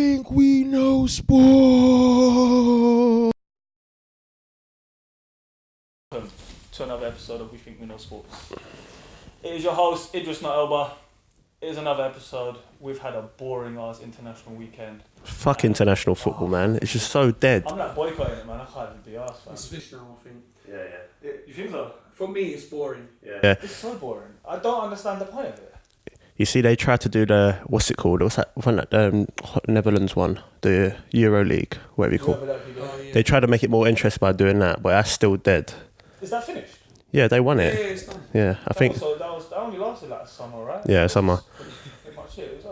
think we know sport. Welcome to another episode of We Think We Know Sports. It is your host, Idris, not Elba. It is another episode. We've had a boring ass international weekend. Fuck international football, man. It's just so dead. I'm like boycotting it, man. I can't even be arsed, man. It's finished now, I think. Yeah. You think so? For me, it's boring. Yeah. It's so boring. I don't understand the point of it. You see, they tried to do the, what's it called? What's that one? Netherlands one, the Euro League, whatever you call it. Yeah. They tried to make it more interesting by doing that, but that's still dead. Is that finished? Yeah, they won Yeah, it. it's done. Yeah, I think. That only lasted like a summer, right? Yeah, summer. Pretty much it.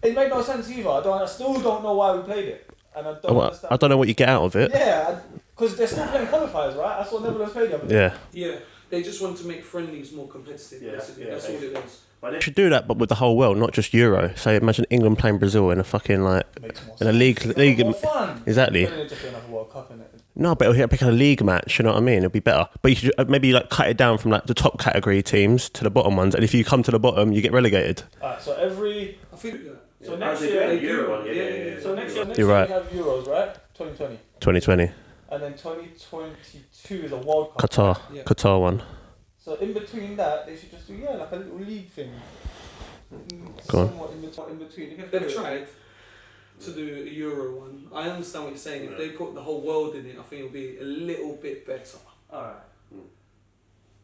It made no sense either. I still don't know why we played it, and I don't understand. I don't know what you get out of it. Yeah, because they're still playing qualifiers, right? That's what Netherlands played the other day. Yeah. Yeah, they just want to make friendlies more competitive, basically. That's all it is. They should do that, but with the whole world, not just Euro. So imagine England playing Brazil in a fucking in a league. More fun. Exactly. Then it'd just be another World Cup, innit? No, but it'll become a league match. You know what I mean? It'll be better. But you should maybe cut it down from the top category teams to the bottom ones. And if you come to the bottom, you get relegated. Alright, so I think So next year, yeah. So next year You're right. we have Euros, right? 2020. 2020, And then 2022 is a World Cup. Qatar, Yeah. Qatar one. So in between that, they should just do like a little league thing. Go on. Somewhat in between. They've tried to do a Euro one. I understand what you're saying. If they put the whole world in it, I think it'll be a little bit better. Alright.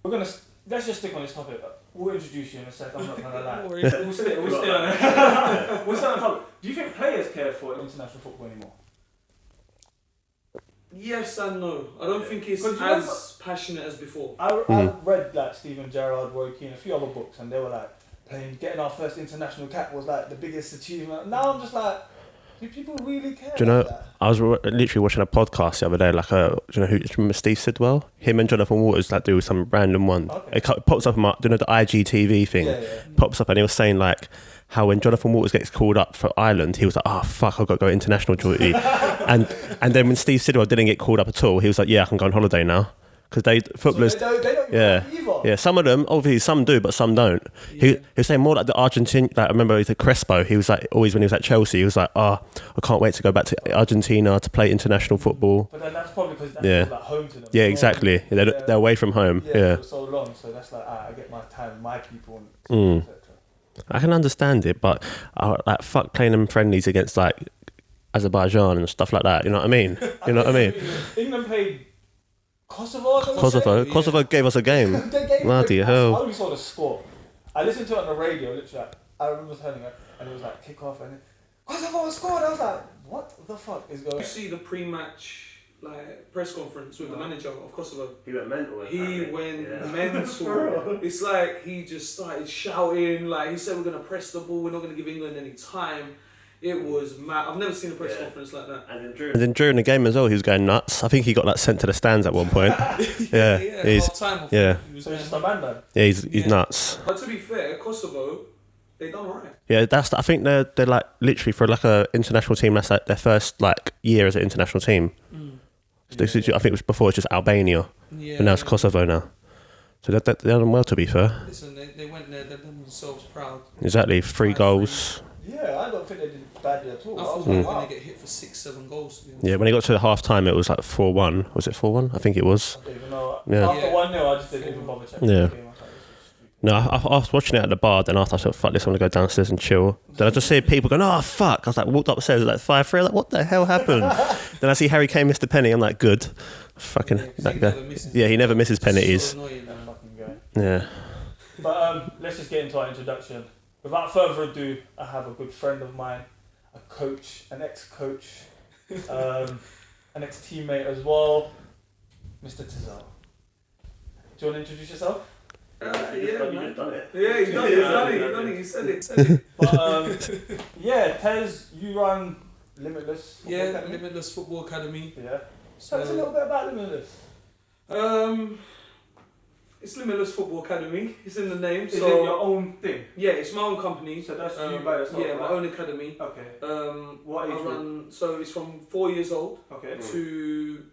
Let's just stick on this topic. We'll introduce you in a sec. I'm not gonna lie. We'll stay on it. We'll stay on the topic. Do you think players care for international football anymore? Yes and no. I don't think it's Because as passionate as before. I read like Stephen Gerrard, Roy Keane, a few other books, and they were like getting our first international cap was like the biggest achievement. Now I'm just like, do people really care? Do you know? about that? I was literally watching a podcast the other day. Do you know who? Do you remember Steve Sidwell? Him and Jonathan Waters do some random one. Okay. It pops up on do you know the IGTV thing? Yeah. Pops up and he was saying how when Jonathan Waters gets called up for Ireland, he was like, "Oh fuck, I've got to go international duty," and then when Steve Sidwell didn't get called up at all, he was like, "Yeah, I can go on holiday now," because footballers. So they don't Yeah. either. Yeah, some of them, obviously, some do, but some don't. He was saying more like the Argentine. I remember the Crespo. He was always when he was at Chelsea, he was like, "Oh, I can't wait to go back to Argentina to play international football." But then that's probably because that's like home to them. Yeah, exactly. They're away from home. Yeah. For so long, so that's I get my time, with my people, Mm. etc. I can understand it, but fuck playing them friendlies against Azerbaijan and stuff like that. You know what I mean? You know what I mean? England played Kosovo. Kosovo gave us a game. Bloody I hell. only saw the score. I listened to it on the radio. Literally, I remember turning it, and it was like kick off, and then Kosovo scored. I was like, what the fuck is going on? You see the pre-match press conference with the manager of Kosovo. He went mental. He went mental. It's like he just started shouting. He said, "We're gonna press the ball. We're not gonna give England any time." It was mad. I've never seen a press conference like that. And then during the game as well, he was going nuts. I think he got sent to the stands at one point. Yeah, he's half-time, yeah. So he's just a man. Yeah, he's nuts. But to be fair, Kosovo, they done right. Yeah, I think they're literally for a international team. That's their first year as an international team. I think it was before it's just Albania, Yeah. but now it's Kosovo now. So they're done well, to be fair. Listen, they went there. They've done themselves proud. Exactly, 3 goals. Yeah, I don't think they did badly at all. I thought they were going to get hit for 6-7 goals. To be honest. Yeah, when he got to the half time, it was 4-1. Was it 4-1? I think it was. I don't even know. Yeah. After 1-0, I just didn't even bother checking. Yeah. The game. I was like, No, I was watching it at the bar. Then after I thought, fuck this, I'm gonna go downstairs and chill. Then I just see people going, "Oh fuck!" I was walked upstairs, 5-3. What the hell happened? Then I see Harry Kane missed the penny. I'm like, good, fucking that guy. Yeah, he never misses penalties. So annoying, that fucking guy. Yeah. But let's just get into our introduction. Without further ado, I have a good friend of mine, a coach, an ex-coach, an ex-teammate as well, Mr. Tizal. Do you want to introduce yourself? You just done it. Yeah, he's done it. He said it. But Tez, you run Limitless Football Academy? Limitless Football Academy. Yeah. Tell us a little bit about Limitless. It's Limitless Football Academy. It's in the name. Is it your own thing? Yeah, it's my own company. So that's you by yourself? Yeah, right? my own academy. Okay. What age I group? run, so it's from 4 years old Okay. to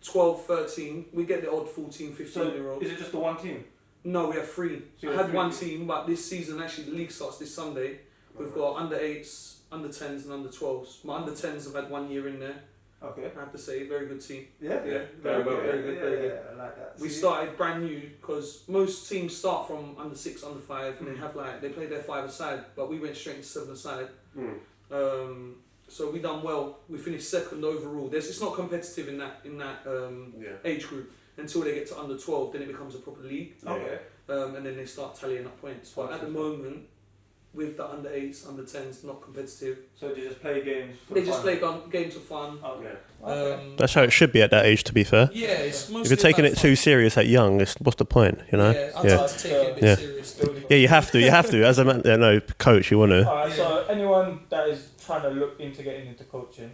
12, 13. We get the odd 14, 15 So year olds. is it just the one team? No, we have 3. So you I have had 3 one teams. team, but this season actually the league starts this Sunday. We've got under 8s, under 10s and under 12s. My under 10s have had 1 year in there. Okay. I have to say, very good team. Yeah. Very good. Yeah, I like that. We started brand new because most teams start from under 6, under 5, and they have they play their 5-a-side, but we went straight into 7-a-side. So we done well. We finished second overall. It's not competitive in that age group until they get to under 12. Then it becomes a proper league. Okay. And then they start tallying up points. But at the moment, with the under 8s, under 10s, not competitive. So they just play games for They fun? just play games for fun. Okay. That's how it should be at that age, to be fair. Yeah, it's mostly If you're taking it too serious at young, what's the point, you know? Yeah, I try to take it a bit serious. Yeah, you have to. As a coach, you want to. Alright, so anyone that is trying to look into getting into coaching,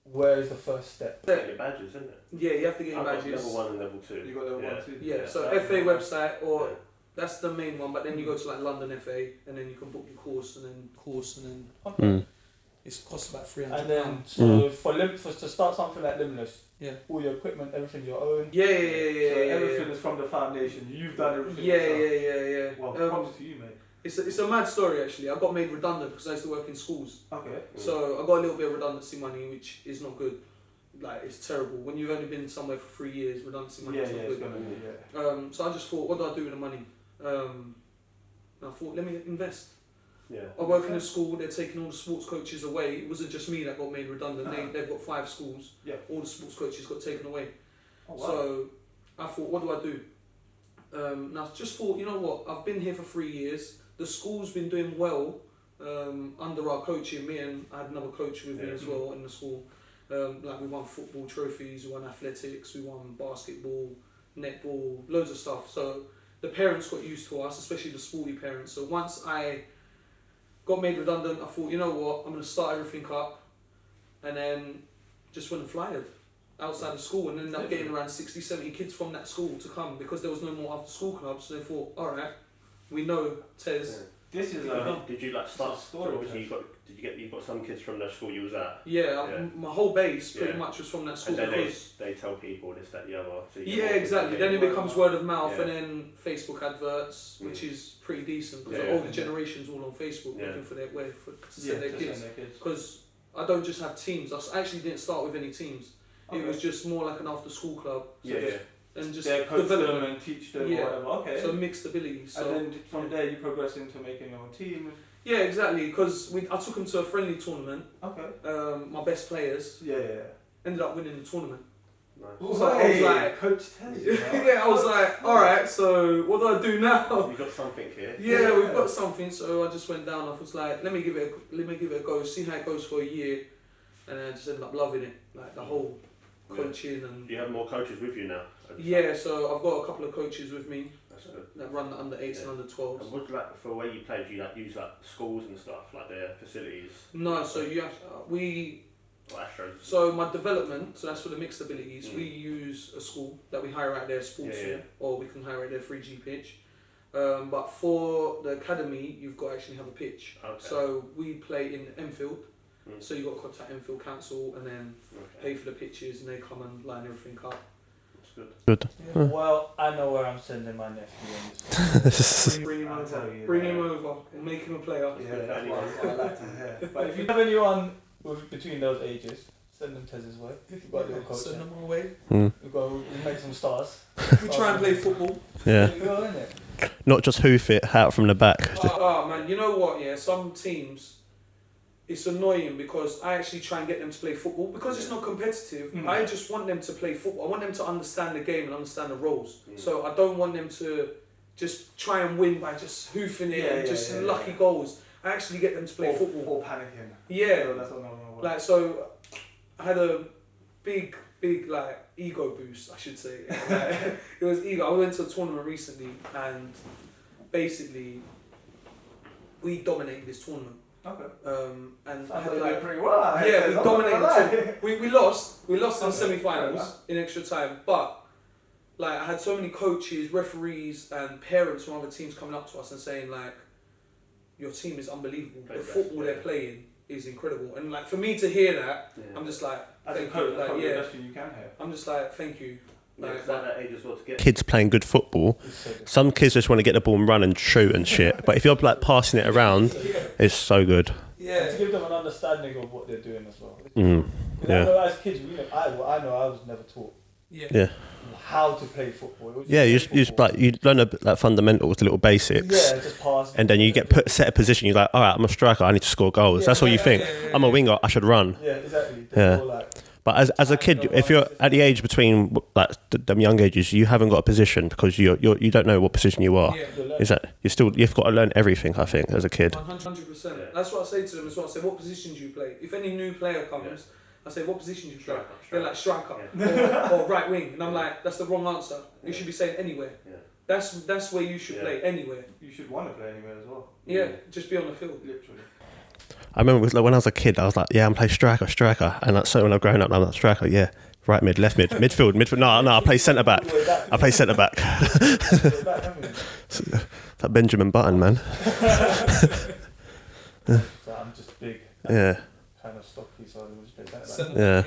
where is the first step? Get your badges, isn't it? Yeah, you have to get your I've got badges. level 1 and level 2. You got level 1, 2. Yeah, so FA website or that's the main one, but then you go to like London FA and then you can book your course and then Okay. it costs about £300. And then so for to start something like Limitless, Yeah. all your equipment, everything your own. Yeah. So everything is from the foundation. You've done everything. Yeah. Well, props to you, mate. It's a mad story actually. I got made redundant because I used to work in schools. Okay. So I got a little bit of redundancy money, which is not good. Like, it's terrible. When you've only been somewhere for 3 years, redundancy money is not It's good. gonna be, So I just thought, what do I do with the money? And I thought, let me invest. Yeah. I work in a school, they're taking all the sports coaches away. It wasn't just me that got made redundant. They've got 5 schools. Yeah. All the sports coaches got taken away. Oh, wow. So I thought, what do I do? And I just thought, you know what? I've been here for 3 years. The school's been doing well under our coaching. I had another coach with me as well in the school. Like we won football trophies, we won athletics, we won basketball, netball, loads of stuff. So the parents got used to us, especially the sporty parents. So once I got made redundant, I thought, you know what, I'm going to start everything up, and then just went and flyered outside the school and ended up getting around 60, 70 kids from that school to come because there was no more after school clubs. So they thought, alright, we know Tez. This is Did you like start story? Obviously, you got some kids from the school you was at. My whole base pretty much was from that school. And then because they tell people this, that, the other. So exactly. Then it becomes word of mouth and then Facebook adverts, which is pretty decent because the older generation's all on Facebook looking for to send their kids. Because I don't just have teams. I actually didn't start with any teams. Okay. It was just more like an after school club. And just coach them and teach them or whatever. Okay. So mixed abilities. So, and then from there you progress into making your own team. Yeah, exactly. Because I took them to a friendly tournament. Okay. My best players. Yeah. Ended up winning the tournament. Nice. So I was like, Coach Tez. I was like, all right. So what do I do now? You got something here. Yeah, we've got something. So I just went down. I was like, let me give it a go. See how it goes for a year, and then I just ended up loving it. Like the whole coaching and. Do you have more coaches with you now? Yeah, so I've got a couple of coaches with me that run the under 8s and under 12s. And what like for where you play? Do you like use like schools and stuff like their facilities? No, so you have So my development, so that's for the mixed abilities. We use a school that we hire out their sports room, or we can hire out their 3G pitch. But for the academy, you've got to actually have a pitch. Okay. So we play in Enfield. So you've got to contact Enfield Council and then pay for the pitches, and they come and line everything up. Good. Yeah, well, I know where I'm sending my nephew. Bring him over. And make him a player. Yeah, that's what I like to hear. But if you have anyone between those ages, send them Tez's way. We've got a little coach. Send them our way. We make some stars. We try and play football. Yeah. There you go, innit? Not just hoof it out from the back. Oh man, you know what? Yeah, some teams. It's annoying because I actually try and get them to play football because it's not competitive. I just want them to play football. I want them to understand the game and understand the roles. So I don't want them to just try and win by just hoofing it and just lucky goals. I actually get them to play football. Or panicking. Yeah. So that's what like, so I had a big like ego boost, I should say. Like, it was ego. I went to a tournament recently and basically we dominated this tournament. Okay. And I had like pretty well. Yeah, we dominated the tournament. We lost in semi-finals in extra time, but like I had so many coaches, referees, and parents from other teams coming up to us and saying like, "Your team is unbelievable. The football they're playing is incredible." And like for me to hear that, I'm just like, as a coach, that's probably the best thing you can hear. I'm just like, thank you. Like that age as well to get kids playing good football. Some kids just want to get the ball and run and shoot and shit. But if you're like passing it around, it's so good. And to give them an understanding of what they're doing as well. Mm. Because Yeah. I know as kids, I know I was never taught Yeah. how to play football. It was Yeah, you play just like you learn like fundamentals, the little basics, yeah, just pass. and then you get put set a position. You're like, all right, I'm a striker. I need to score goals. Yeah, That's all you think. yeah. I'm a winger. I should run. Yeah, exactly. Yeah. All like, But as a kid, if you're at the age between like them young ages, you haven't got a position because you don't know what position you are. Yeah. Is that you've got to learn everything? I think as a kid. 100%. That's what I say to them as well. I say, what position do you play? If any new player comes, I say, what position do you play? They're like striker or right wing, and I'm like, that's the wrong answer. You should be saying anywhere. Yeah. That's where you should play, anywhere. You should want to play anywhere as well. Yeah, just be on the field. Literally. I remember when I was a kid, I was like, yeah, I'm playing striker, and like, so when I've grown up, I'm like striker, yeah, right mid, left mid, midfield. No, I play centre back. I play centre back. That Benjamin Button, man. I'm just big. Yeah. Kind of stocky, so I was just play Yeah.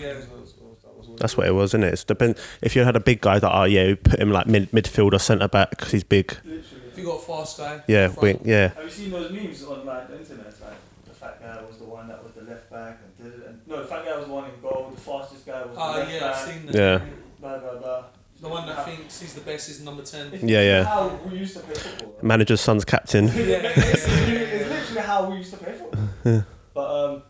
That's what it was, isn't it? It's if you had a big guy that, you put him like midfield or centre back because he's big. Literally. If you got a fast guy, Yeah, wing. Yeah. Have you seen those memes on like the internet? Like the fat guy was the one that was the left back, and no, the fat guy was the one in goal. The fastest guy was the left I've back. seen that. Yeah. Blah blah blah. The one that thinks he's the best is number 10. It's Yeah. How we used to play football. Right? Manager's son's captain. It's literally how we used to play football. But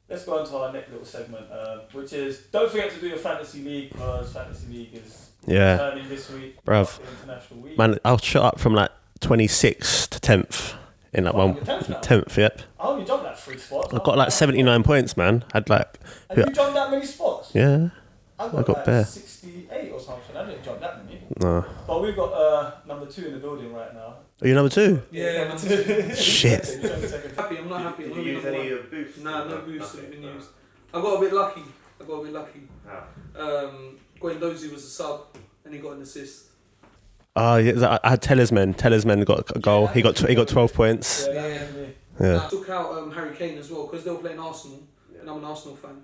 let's go on to our next little segment, which is don't forget to do your fantasy league because fantasy league is returning this week. Bruv. The international week. Man, I'll shut up from like 26th to 10th in that one. You're 10th now? 10th, yep. Oh, you jumped that 3 spots. I've got like 79 points, man. I'd like. Have you jumped that many spots? Yeah. I I got got like bare. 68 or something. I didn't jump that many. No. But we've got number 2 in the building right now. Are you number 2? Yeah, number 2. Shit. Happy, I'm not happy. Did I'm you use number any one. boosts? Nah, no boosts have Nothing, been no. used. I got a bit lucky. How? Guendouzi was a sub and he got an assist. Oh, yeah, I had Talisman. Talisman got a goal. He got 12 points. Yeah, that was me. Yeah. I took out Harry Kane as well because they were playing Arsenal and I'm an Arsenal fan.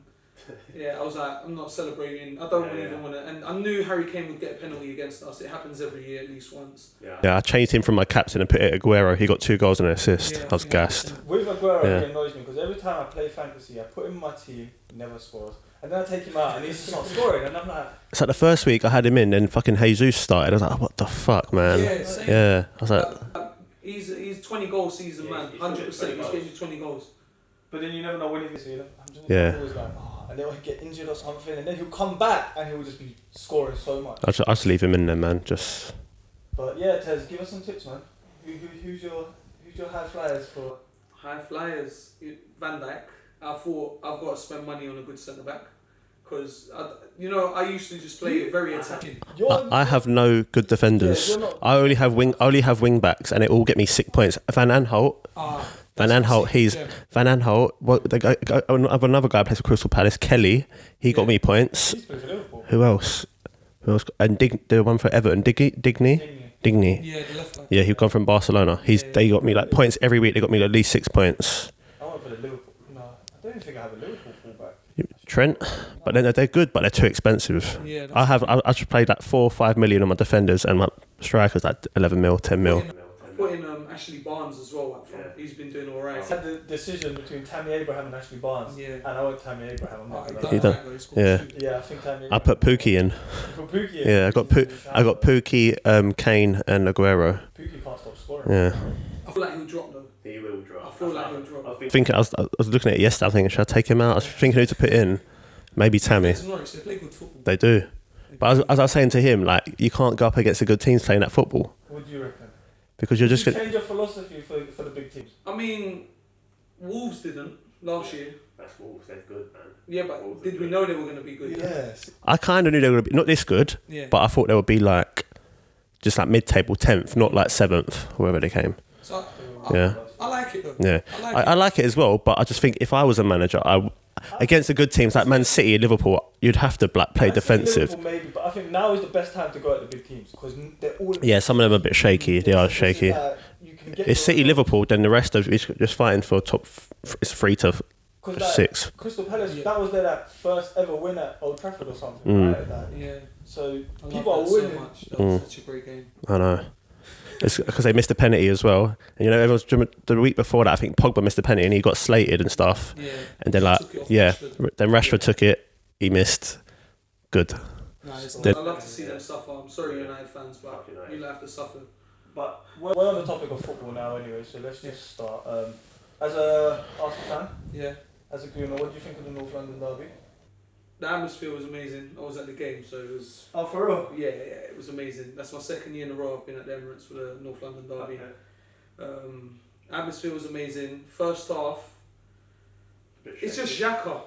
Yeah, I was like, I'm not celebrating. I don't even want to. And I knew Harry Kane would get a penalty against us. It happens every year at least once. Yeah, I changed him from my captain and put it at Aguero. He got 2 goals and an assist. Yeah, I was gassed. With Aguero, Yeah. he annoys me because every time I play fantasy, I put him in my team, he never scores. And then I take him out and he's just not scoring. And I'm like, It's like the first week I had him in, then fucking Jesus started. I was like, oh, what the fuck, man? Yeah, same. Yeah. I was like, He's 20 goal season, Yeah, man. he's 100%. 20 He's goals. getting you 20 goals. but then you never know when he's going to I'm just Yeah. always like, and then he'll get injured or something. And then he'll come back and he'll just be scoring so much. I just leave him in there, man. Just. But yeah, Tez, give us some tips, man. Who's your high flyers for? High flyers, Van Dijk. I thought I've got to spend money on a good centre back because I used to just play very attacking. I have no good defenders. Yeah, you're not- I only have wing backs, and it all get me 6 points. Van Aanholt. Van Aanholt, Van Aanholt. What the guy? I have another guy who plays for Crystal Palace, Kelly. He got me points. He's playing for Liverpool. Who else? And the one for Everton, Digny. Yeah, the left back. Yeah, he come from Barcelona. They got me like points every week. They got me at least 6 points. I went for the Liverpool. No, I don't even think I have a Liverpool fullback. Trent, but then they're good, but they're too expensive. Yeah, I just played like 4 or 5 million on my defenders, and my strikers like 11 mil, 10 mil. Put in Ashley Barnes as well up front. Yeah. He's been doing alright. I had the decision between Tammy Abraham and Ashley Barnes. Yeah. And I went Tammy Abraham. I'm not gonna He lie. done. Yeah. Yeah, I think Tammy. I put Pookie in. For Pookie. Yeah, I got Pookie, Kane, and Aguero. Pookie can't stop scoring. Yeah. I feel like he'll drop though. He will drop. I feel like he'll drop. I was looking at it yesterday. I was thinking, should I take him out? I was thinking who to put in. Maybe Tammy. It's Norwich, they play good football. They do. But as I was saying to him, like, you can't go up against the good teams playing that football What do you reckon? because you're just Did you gonna. change your philosophy for the big teams? I mean, Wolves didn't last year. That's Wolves. They're good, man. Yeah, but did we know they were going to be good? Yes. I kind of knew they were gonna be not this good, Yeah. but I thought they would be like just like mid-table 10th, not like 7th, wherever they came. So Yeah. I like it though. Yeah, I I like it as well, but I just think if I was a manager, against the good teams like Man City and Liverpool, you'd have to like play I see defensive. Liverpool maybe, but I think now is the best time to go at the big teams because they're all. Yeah, some of them are a bit shaky. They are shaky. It's City, Liverpool, then the rest of it's just fighting for top. It's 3 to 6. Crystal Palace, that was their first ever win at Old Trafford or something, Mm. right? Yeah. So I people are love that winning. so much. That was such a great game. I know. It's because they missed a penalty as well. And you know, the week before that, I think Pogba missed a penalty and he got slated and stuff. Yeah. And then like, then Rashford took it, he missed. Good. Nice. I love to see them suffer. I'm sorry, United fans, but you have to suffer. But we're on the topic of football now anyway, so let's just start. As a Arsenal fan, as a Gooner, what do you think of the North London derby? The atmosphere was amazing. I was at the game, so it was... Oh, for real? Yeah, it was amazing. That's my second year in a row I've been at the Emirates for the North London derby. Okay. Atmosphere was amazing. First half, it's just Xhaka.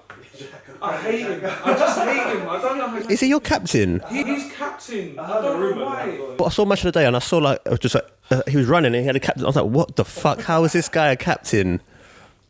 I hate him. I just hate him. I don't know how... Is he your captain? He's captain. I don't know why. Well, I saw match of the day and I saw like, it was just like, he was running and he had a captain. I was like, what the fuck? How is this guy a captain?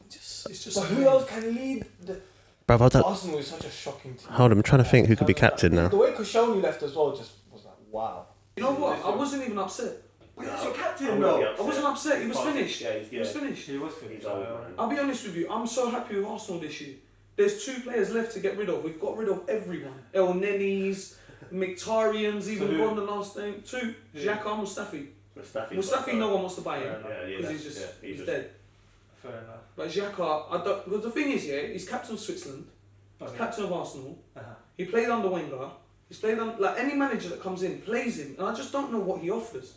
It's just but who else can lead the... Bruv, Arsenal is such a shocking team. hold on, I'm trying to think who could be captain now. The way Koscielny left as well just was like, wow. You know what? I wasn't even upset. That's your captain though. I wasn't upset. He was finished. He was finished. He was finished. I'll be honest with you. I'm so happy with Arsenal this year. There's 2 players left to get rid of. We've got rid of everyone. El Nenis, Mkhitaryan's even gone the last name. 2. Xhaka, Mustafi. Mustafi, no one wants to buy him because he's dead. Fair enough. But Xhaka, I don't. But the thing is, he's captain of Switzerland. He's captain of Arsenal. He played under Wenger. He's played under, like, any manager that comes in plays him, and I just don't know what he offers.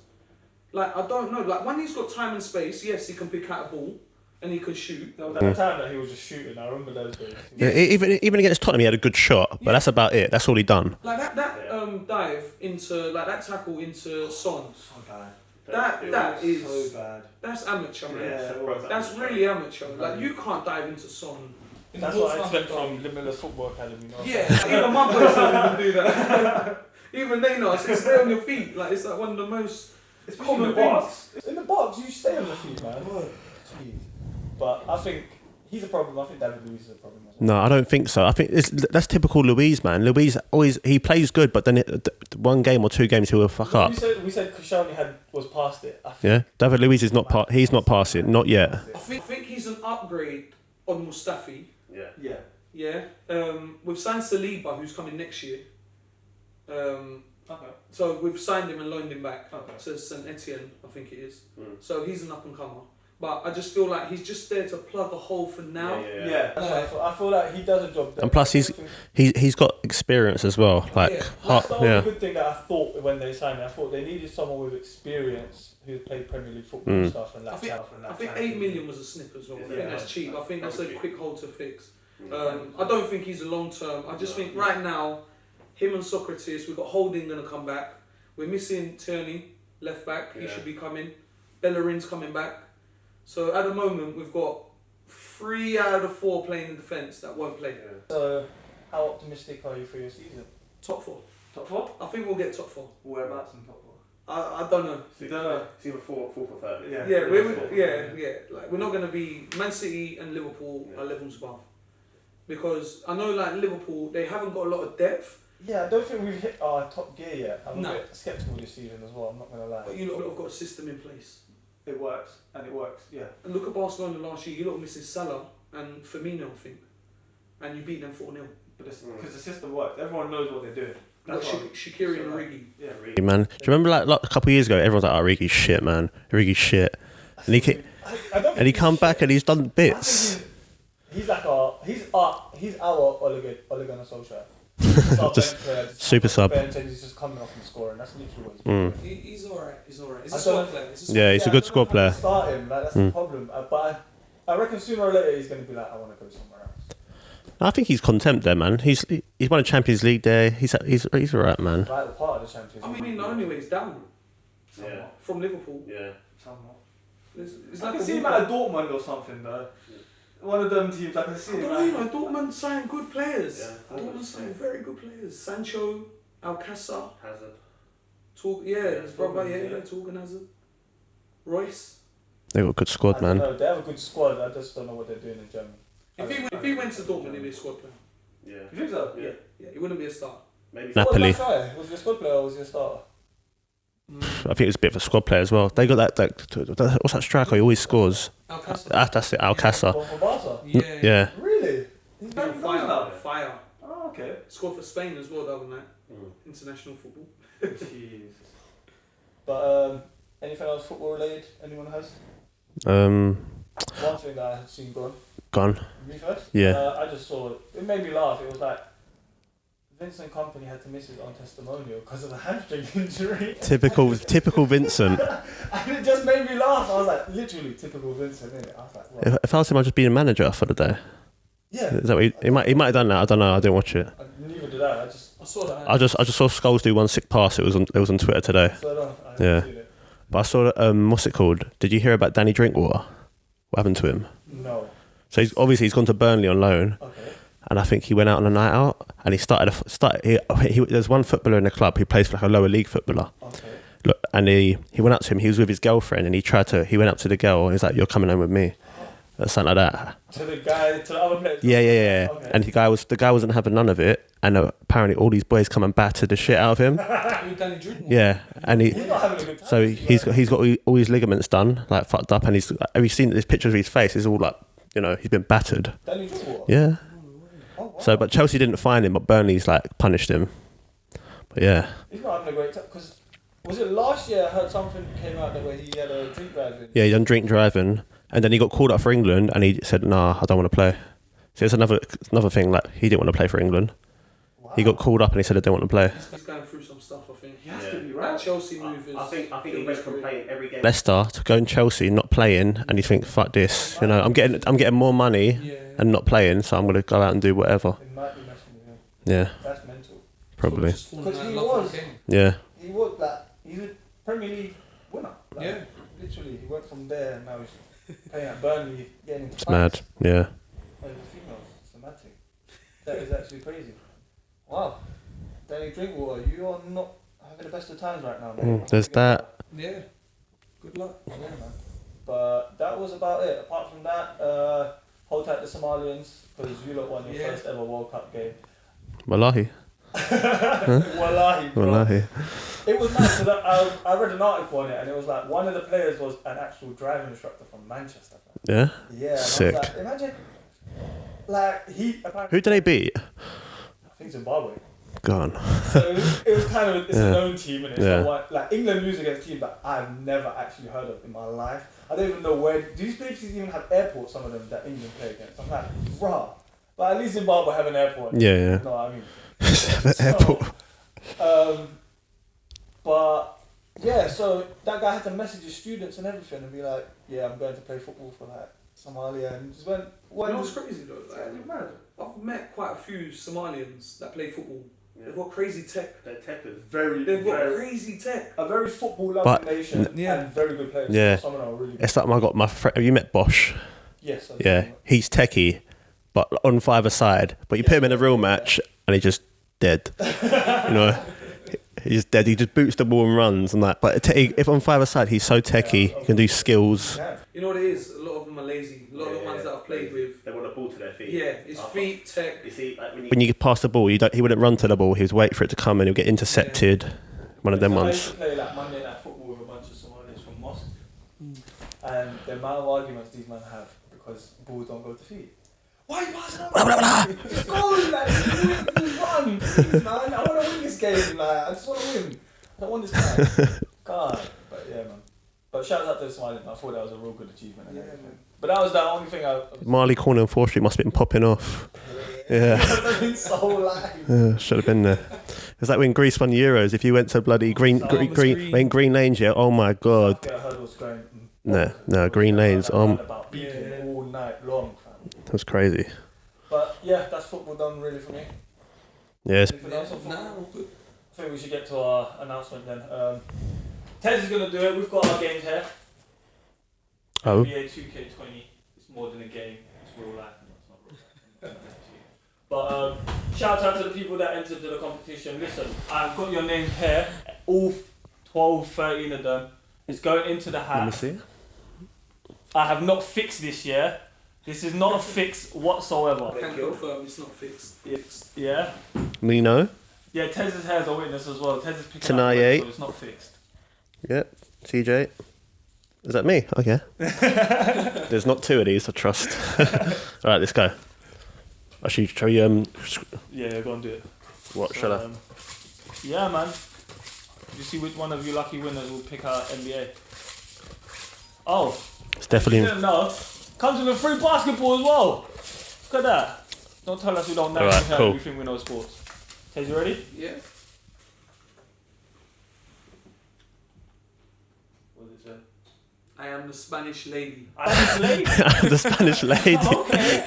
Like, I don't know. Like, when he's got time and space, yes, he can pick out a ball and he can shoot. There was that time that he was just shooting. I remember those days. Yeah, even against Tottenham, he had a good shot, but that's about it. That's all he done. Like that dive into, like that tackle into Son. So bad. That is so bad. That's amateur, man. Yeah, that's really amateur. Like, you can't dive into Son. That's what I expect from Limitless Football Academy. No? Yeah, even my boys don't even do that. Even they know. So stay on your feet. Like, it's like one of the most common things. In the box, you stay on the feet, man. Jeez. But I think he's a problem. I think David Luiz is a problem. No, I don't think so. I think that's typical Luiz, man. Luiz always, he plays good, but then one game or 2 games he will fuck up. We said Koscielny was past it. Yeah, David Luiz is not he's not past it, not yet. I think he's an upgrade on Mustafi. Yeah. We've signed Saliba, who's coming next year. So we've signed him and loaned him back to St Etienne, I think it is. So he's an up and comer. But I just feel like he's just there to plug a hole for now. I feel like he does a job there. And plus he's got experience as well. Like that's the only good thing that I thought when they signed him. I thought they needed someone with experience who played Premier League football and stuff. And I think 8 million was a snip as well. I think that's cheap. I think that's a quick hole to fix. I don't think he's a long term. I just think right now, him and Socrates, we've got Holding going to come back. We're missing Tierney, left back. He should be coming. Bellerin's coming back. So at the moment, we've got 3 out of 4 playing in defence that won't play. So how optimistic are you for your season? Top 4. Top 4? I think we'll get top 4. Whereabouts in top 4? I don't know. So you don't know? It's either 4th or 3rd. Like, we're not going to be... Man City and Liverpool are levels above. Because I know, like, Liverpool, they haven't got a lot of depth. Yeah, I don't think we've hit our top gear yet. I'm a bit sceptical this season as well, I'm not going to lie. But you lot have got a system in place. It works, yeah. And look at Barcelona last year, you lot missing Salah and Firmino, I think. And you beat them 4-0. But because the system works, everyone knows what they're doing. Shaqiri and Origi. Yeah, man. Do you remember like a couple of years ago, everyone's like, oh, Origi's shit, man. Origi's shit. And he come back and he's done bits. He's like he's our Ole Gunnar Solskjaer. Just super sub. And he's just coming off and scoring. That's literally what He's alright. He's a squad player. He's a good squad player. Start him. Like, that's the problem. But I reckon sooner or later he's going to be like, I want to go somewhere else. I think he's content there, man. He's won a Champions League there. He's alright, man. Right, the part of the Champions League. I mean, the only way he's down. From Liverpool. Somewhat. It's I like can see him at a Dortmund or something though. One of them teams, I can see him. Dortmund signed good players. Dortmund signed very good players. Sancho, Alcázar. Hazard. His brother, Torgan Hazard. Royce. They got a good squad, man. No, they have a good squad. I just don't know what they're doing in Germany. If he went to Dortmund, he'd be a squad player. Yeah. You think so? Yeah, he wouldn't be a star. Maybe. Napoli. Was he a squad player or was he a starter? I think it was a bit of a squad player as well. They got that what's that striker? He always scores. Alcázar. That's it, Alcázar. For Barca? Yeah. Really? He's Fire. Oh, okay. Scored for Spain as well the other night. International football. Jeez. But Anything else football related? Anyone has? Um, One thing that I had seen gone. gone. Me first? Yeah. I just saw it. It made me laugh. It was like Vincent Company had to miss his own testimonial because of a hamstring injury. Typical Vincent. And it just made me laugh. I was like, literally typical Vincent, innit? I was like, wow. If I was him, I'd just be a manager for the day. Yeah. Is that what he might have done that? I don't know. I didn't watch it. Neither did I. I saw that. I just saw Scholes do one sick pass. It was on Twitter today. So I Yeah. haven't seen it. But I saw what's it called? Did you hear about Danny Drinkwater? What happened to him? No. So he's gone to Burnley on loan, Okay. and I think he went out on a night out, and he there's one footballer in the club who plays for like a lower league footballer. Okay. Look, and he went up to him. He was with his girlfriend, and he went up to the girl, and he's like, "You're coming home with me," or something like that. To the other players. Yeah. Okay. And the guy wasn't having none of it, and apparently all these boys come and battered the shit out of him. Yeah, and He's not having a good time. so he's got all his ligaments done, like fucked up, and have you seen this picture of his face? It's all like, he's been battered. Danny Drinkwater? Yeah. Oh, wow. So, but Chelsea didn't find him, but Burnley's like punished him. But yeah, He's not having a great time. Because was it last year I heard something came out that where he had a drink driving? he done drink driving, and then he got called up for England, and he said, "Nah, I don't want to play." So it's another thing. Like, he didn't want to play for England. Wow. He got called up, and he said, "I don't want to play." He's going through some stuff, I think. He has to be That right. Chelsea move is. I think he went from playing every game. Leicester to go in Chelsea, not playing, and you think, "Fuck this," I'm getting more money Yeah. and not playing, so I'm gonna go out and do whatever. It might be messing with him. Yeah, That's mental. probably. Because he was. Yeah, He was like, he's a Premier League winner. Like, Yeah. Literally, he went from there and now he's playing at Burnley, getting it's mad. Yeah. Like the females, it's a mad thing. That is actually crazy. Wow. Danny Drinkwater, you are not having the best of times right now, mate. There's that. Yeah. Good luck. Yeah, man. But that was about it. Apart from that, hold tight the Somalians because you lot won your first ever World Cup game. Wallahi. Wallahi, bro. Wallahi. It was nice because I read an article on it and it was like one of the players was an actual driving instructor from Manchester. Yeah. Yeah. And Sick. I was like, imagine, like he apparently. Who did they beat? I think Zimbabwe. Gone. So it was kind of it's a known team and it's Yeah. not one, like England lose against teams that I've never actually heard of in my life. I don't even know where these places even have airports. Some of them that England play against. I'm like, rah. But at least Zimbabwe have an airport. Yeah, yeah. You know what I mean? Airport. But yeah, so that guy had to message his students and everything and be like, yeah, I'm going to play football for like Somalia, and just went. You know what's crazy though? Like, I've met quite a few Somalians that play football. Yeah. They've got crazy tech. Their tech is very, They've got very. crazy tech. a very football But- loving nation Yeah. and very good players. Yeah. Some of them are really good. It's like I got my friend. Have you met Bosch? Yes. I Yeah, do. he's techie, but on five side. But you put him in a real match, and he's just dead. He's dead. He just boots the ball and runs and that. But if on five side, he's so techie. He can do skills. Yeah. You know what it is? A lot of them are lazy. A lot of the ones that I've played with. They want the ball to their feet. Yeah, it's feet, tech. You see, like When you pass the ball, he wouldn't run to the ball. He would wait for it to come, and he'll get intercepted. One of them I used ones. to play like Monday Night Football with a bunch of Somalis from Mosque, and the amount of arguments these men have because balls don't go to feet. Why are you passing out? Just go, like, just run, please, man. I want to win this game, like, I just want to win. I don't want this guy. God, but yeah, man. But shout out to the Somalians. I thought that was a real good achievement. And everything. But that was the only thing I. Marley Corner and 4th Street must have been popping off. Yeah. I've been so live. Yeah, should have been there. It's like when Greece won Euros. If you went to bloody green lanes, yeah. Oh my god. I heard was going. No, green lanes. About beating all night long, fam. That's crazy. But yeah, that's football done really for me. Yes. Anything else on football? I think we should get to our announcement then. Tez is going to do it. We've got our games here. Oh. NBA 2K20. It's more than a game. It's real life. No, it's not real life. But shout out to the people that entered the competition. Listen, I've got your names here. All 12, 13 of them. It's going into the hat. Let me see. I have not fixed this yet. This is not a fix whatsoever. I can confirm it's not fixed. Yeah? Nino. Yeah, Tez's hair is a witness as well. Tez is picking Tonight, up, eh? so it's not fixed. Yep. TJ. Is that me? Okay. There's not two of these, I trust. Alright, let's go. Actually, shall we, Yeah, go and do it. what shall I? Yeah, man. You see which one of you lucky winners will pick out NBA? Oh, It's you definitely. didn't know. Comes with a free basketball as well. Look at that. Don't tell us we don't know Alright, anything cool. we think we know sports. Okay, you ready? Yeah. What does it say? I am the Spanish lady. I'm the lady. The Spanish lady. Okay.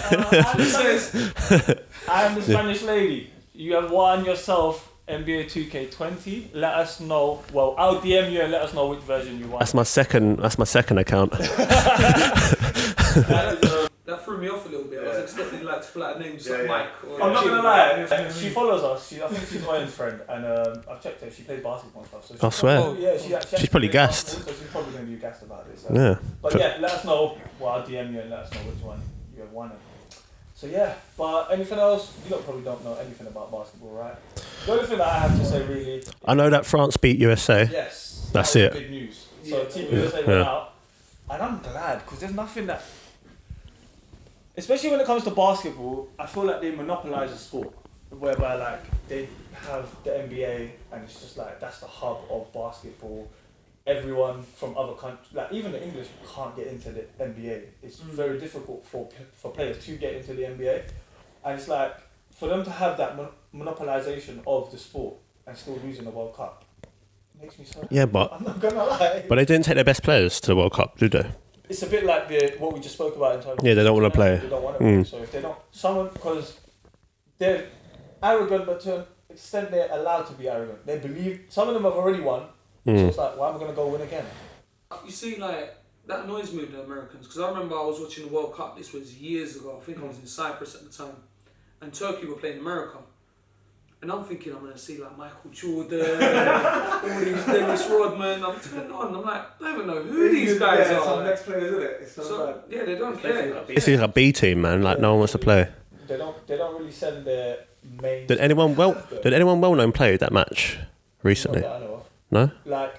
I am the Spanish lady. You have won yourself NBA 2K20. Let us know. Well, I'll DM you and let us know which version you want. That's my second account. That threw me off a little bit. I was expecting like to flat names like Mike. Or I'm not Jim. gonna lie. She follows us. I think she's Owen's friend, and I've checked her. She plays basketball and stuff. So I swear. Yeah, She's probably gassed. So she's probably gonna be gassed about this. So. Yeah. But yeah, let us know. Well, I'll DM you and let us know which one you have won. So yeah, but anything else? You lot probably don't know anything about basketball, right? The only thing that I have to say really. I know that France beat USA. Yes. That's that it. was big news. So Yeah. Team USA went out, and I'm glad because there's nothing that. Especially when it comes to basketball, I feel like they monopolize the sport, whereby like they have the NBA and it's just like that's the hub of basketball. Everyone from other countries, like even the English, can't get into the NBA. It's very difficult for players to get into the NBA, and it's like for them to have that monopolization of the sport and still losing the World Cup makes me so happy. Yeah, but I'm not gonna lie. they didn't take their best players to the World Cup, did they? It's a bit like what we just spoke about in terms of Yeah, they don't wanna play. They don't want to play. So if they don't, because they're arrogant, but to an extent they're allowed to be arrogant. They believe some of them have already won. So it's like, why am I gonna go win again? You see, like that annoys me with the Americans because I remember I was watching the World Cup. This was years ago. I think I was in Cyprus at the time, and Turkey were playing America. And I'm thinking I'm gonna see like Michael Jordan, all these Dennis Rodman. I'm turning on. I'm like, I don't even know who these guys Yeah, are. some next players, isn't it? It's So yeah, they don't care. This is like a B team, man. Like no one wants to play. They don't really send their main. Did anyone well known play that match recently? Not that I know of. No. Like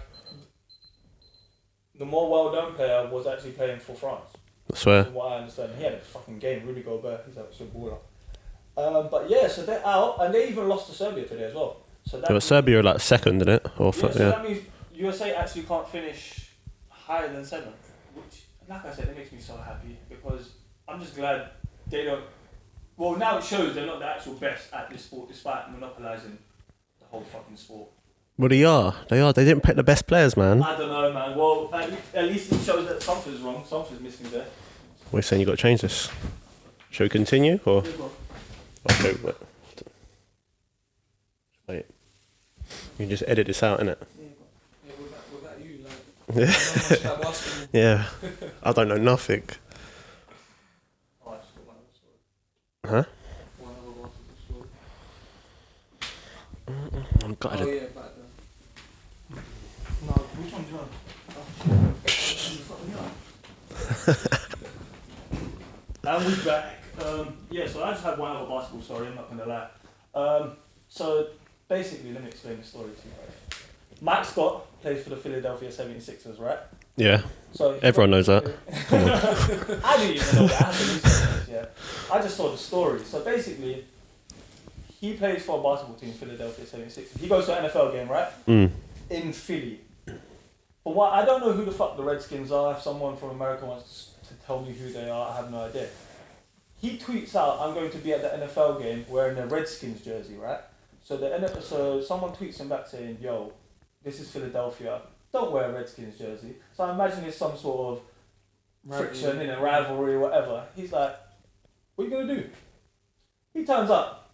the more well-known player was actually playing for France. I swear. From what I understand, he had a fucking game. Rudy Gobert, he's actually a baller. But yeah, so they're out, and they even lost to Serbia today as well. So that Yeah, but Serbia are like second, didn't it? Or so that means USA actually can't finish higher than 7th, which, like I said, it makes me so happy because I'm just glad they don't. Well, now it shows they're not the actual best at this sport, despite monopolizing the whole fucking sport. Well, they are. They didn't pick the best players, man. I don't know, man. Well, at least it shows that something's wrong. Something's missing there. We're saying you got to change this. Should we continue or? Okay, wait. Wait. You can just edit this out, innit? Yeah, without you, like, I don't know much about basketball. Yeah. I don't know nothing. Oh, I just got one other story. Huh? One other basketball story. I'm gutted. Oh yeah, back then. No, which one do you want? And we're back. Yeah, so I just had one other basketball story, I'm not going to lie. So basically, let me explain the story to you guys. Mike Scott plays for the Philadelphia 76ers, right? Yeah. So Everyone knows that. Come on. I didn't even know that. I had to research this, yeah. I just saw the story. So basically, he plays for a basketball team, Philadelphia 76ers. He goes to an NFL game, right? In Philly. But what I don't know who the fuck the Redskins are. If someone from America wants to tell me who they are, I have no idea. He tweets out, "I'm going to be at the NFL game wearing a Redskins jersey," right? So someone tweets him back saying, "Yo, this is Philadelphia. Don't wear a Redskins jersey." So I imagine it's some sort of friction in a rivalry or whatever. He's like, "What are you gonna do?" He turns up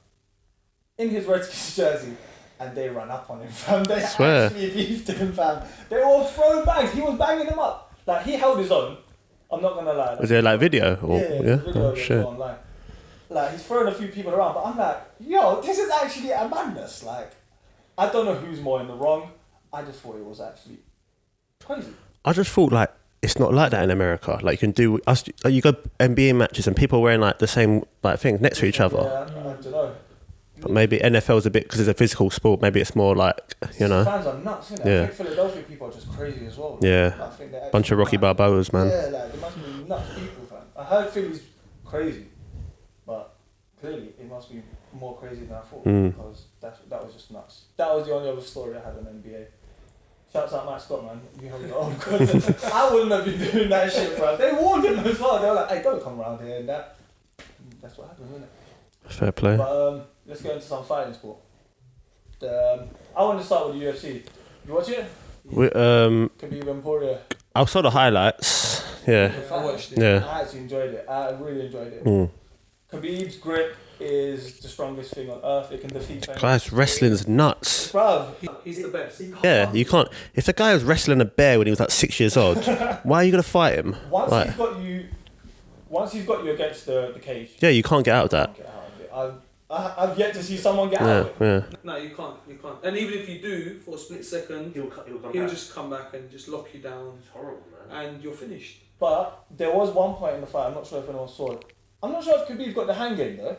in his Redskins jersey. And they ran up on him, fam. They Swear. actually beefed him, fam. They were all throwing bags. He was banging them up. Like, he held his own. I'm not going to lie. Was there like video? Or, Yeah? Video Oh, shit. online. Like, he's throwing a few people around. But I'm like, yo, this is actually a madness. Like, I don't know who's more in the wrong. I just thought it was actually crazy. I just thought like it's not like that in America. Like you can do, you go NBA matches and people are wearing like the same like things next to each other. Yeah, I don't know. But maybe NFL's a bit because it's a physical sport. Maybe it's more like Fans are nuts, innit? Yeah. I think Philadelphia people are just crazy as well. Yeah. I think they're Bunch of Rocky mad. Balboas, man. Yeah, like, they must be nuts people, fam. I heard Philly's crazy, but clearly it must be more crazy than I thought because that was just nuts. That was the only other story I had on NBA. Shouts out Matt Scott, man. You have your own content. I wouldn't have been doing that shit, bro. They warned him as well. They were like, hey, don't come around here and that. That's what happened, isn't it? Fair play. But let's get into some fighting sport. I want to start with the UFC. You watch it? Khabib and Poirier. I saw the highlights. Yeah. I watched it. Yeah. I actually enjoyed it. I really enjoyed it. Mm. Khabib's grip is the strongest thing on earth. It can defeat. Guys, wrestling's nuts. Bruv, He's the best. Yeah, you can't. If the guy was wrestling a bear when he was like 6 years old, why are you gonna fight him? once he's got you against the cage, Yeah, you can't get out of that. get out of it. I've yet to see someone get out of it. Yeah. No, you can't. And even if you do, for a split second, He'll come he'll back. just come back and just lock you down, It's horrible, man. and you're finished. But there was one point in the fight. I'm not sure if anyone saw it. I'm not sure if Khabib got the hang in though.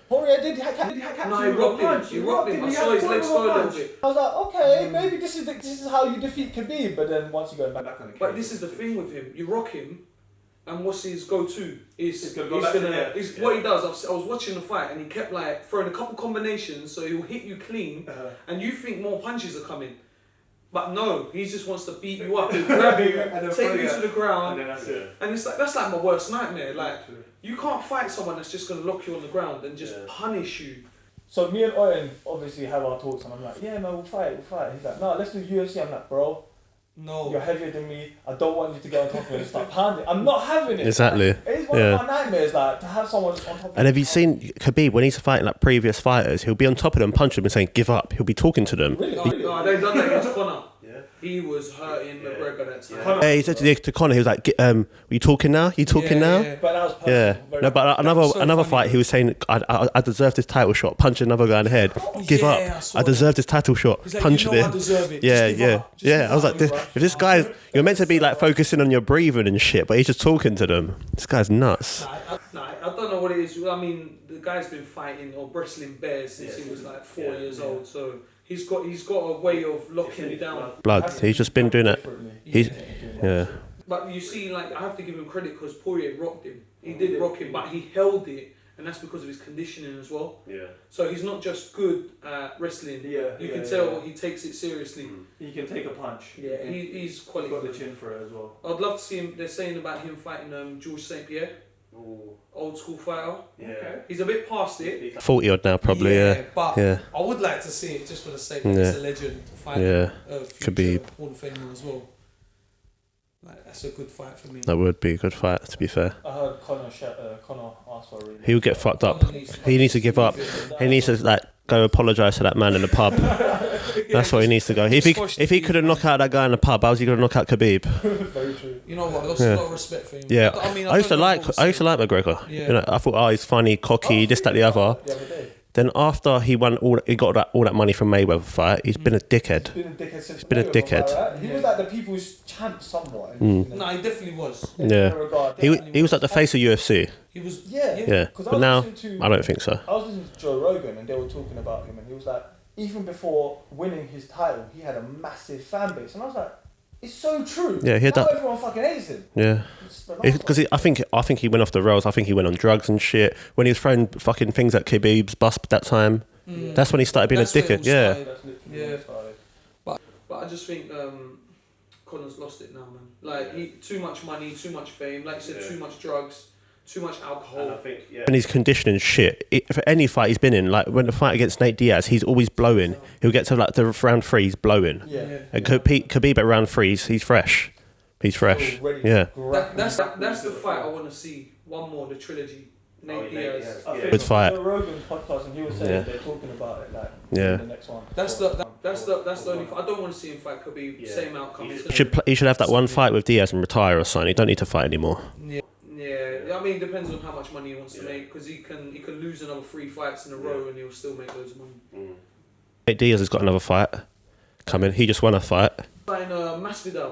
Poirier did catch No, he him. rocked him. He rocked him. I saw his legs go a little bit. I was like, okay, maybe this is how you defeat Khabib. But then once you go back on the cage, But this is the thing with him. You rock him, and what's his go-to? He's gonna go back to there. what he does. I was watching the fight, and he kept like throwing a couple combinations, so he'll hit you clean, and you think more punches are coming. But no, he just wants to beat you up, and grab you, And then take throw you you to the and ground, then that's it. and it's like that's like my worst nightmare. Like you can't fight someone that's just gonna lock you on the ground and just Yeah. punish you. So me and Owen obviously have our talks, and I'm like, yeah, man, we'll fight. He's like, no, let's do UFC. I'm like, bro, No. you're heavier than me. I don't want you to get on top of me and start pounding. I'm not having it. Exactly. Like, it's one Yeah. of my nightmares, like to have someone just on top of me. And have you seen Khabib when he's fighting like previous fighters? He'll be on top of them, punching them, and saying, "Give up." He'll be talking to them. Really? No, they done that against Conor. Yeah. He was hurting McGregor that time. Yeah. Conor- He said to Conor, he was like, "Are you talking now? You talking now?" Yeah. But that was personal. Yeah. Very No, but was so another funny. fight, he was saying, I deserve this title shot, punching another guy in the head. Give yeah, I up. saw I deserve this title shot, He's like, punching you know I it. deserve it. Yeah, Just give yeah, up. Just yeah. give I was up. like, if this guy's, you're meant to be like focusing on your breathing and shit, but he's just talking to them. This guy's nuts. I don't know what it is. I mean, the guy's been fighting or wrestling bears since he was like 4 years old. So he's got a way of locking you down. Blood. He's just been doing it. differently. He's, yeah. But you see, like I have to give him credit because Poirier rocked him. He did rock him, but he held it, and that's because of his conditioning as well. Yeah. So he's not just good at wrestling. Yeah, You yeah, can tell yeah. he takes it seriously. He can take a punch. Yeah, he's He's quality. got the chin for it as well. I'd love to see him. They're saying about him fighting Georges St. Pierre, Ooh. old school fighter. Yeah. He's a bit past it. 40 odd now, probably, yeah. But Yeah. I would like to see it just for the sake Yeah. he's a legend fighter. Yeah. Future Khabib. Hall of Famer as well. Like that's a good fight for me. That would be a good fight, to be fair. I heard Conor asked for a rematch. He'll get fucked up. He needs to give up. He needs to like go apologise to that man in the pub. That's what he needs to go. If he couldn't knock out that guy in the pub, how's he gonna knock out Khabib? Very true. You know what? I lost a lot of respect for him. Yeah, I mean, I used to don't know like what McGregor. Yeah. You know, I thought, he's funny, cocky, this, that, the other. The other day. Then after he got all that money from Mayweather fight, he's been a dickhead. Been a dickhead since. Been a Mayweather, dickhead. right? He was like the people's champ somewhat. No, he definitely was. Yeah. Regard. He was like the face of UFC. He was. Yeah, 'Cause I but was now listening to- I don't think so. I was listening to Joe Rogan and they were talking about him and he was like, even before winning his title, he had a massive fan base. And I was like, it's so true. Yeah, he had now that- everyone fucking hates him. Yeah. Because I think he went off the rails. I think he went on drugs and shit when he was throwing fucking things at Khabib's bus that time. That's when he started being That's a where it dickhead. all Yeah. started. That's literally Yeah. what it started. But I just think Conor's lost it now, man. Like he too much money, too much fame. Like you said, Yeah. too much drugs, too much And I alcohol. think, yeah. And his conditioning shit. For any fight he's been in, like when the fight against Nate Diaz, he's always blowing. He'll get to like the round 3, he's blowing. Yeah. And Khabib at round 3, he's fresh. He's fresh. Ready to Yeah. grab That's him. the fight I want to see. One more, the trilogy. Nate Nate Diaz. Diaz. I Yeah. think Good fight. Joe Rogan's podcast and he was saying Yeah. they're talking about it like Yeah. in the next one. That's the only fight. I don't want to see him fight Khabib. Yeah. Same outcome. He should have that one fight with Diaz and retire or something. He don't need to fight anymore. Yeah, I mean, it depends on how much money he wants to Yeah. make because he can lose another 3 fights in a row and he'll still make loads of money. Mm. Nate Diaz has got another fight coming. He just won a fight. Fighting Masvidal.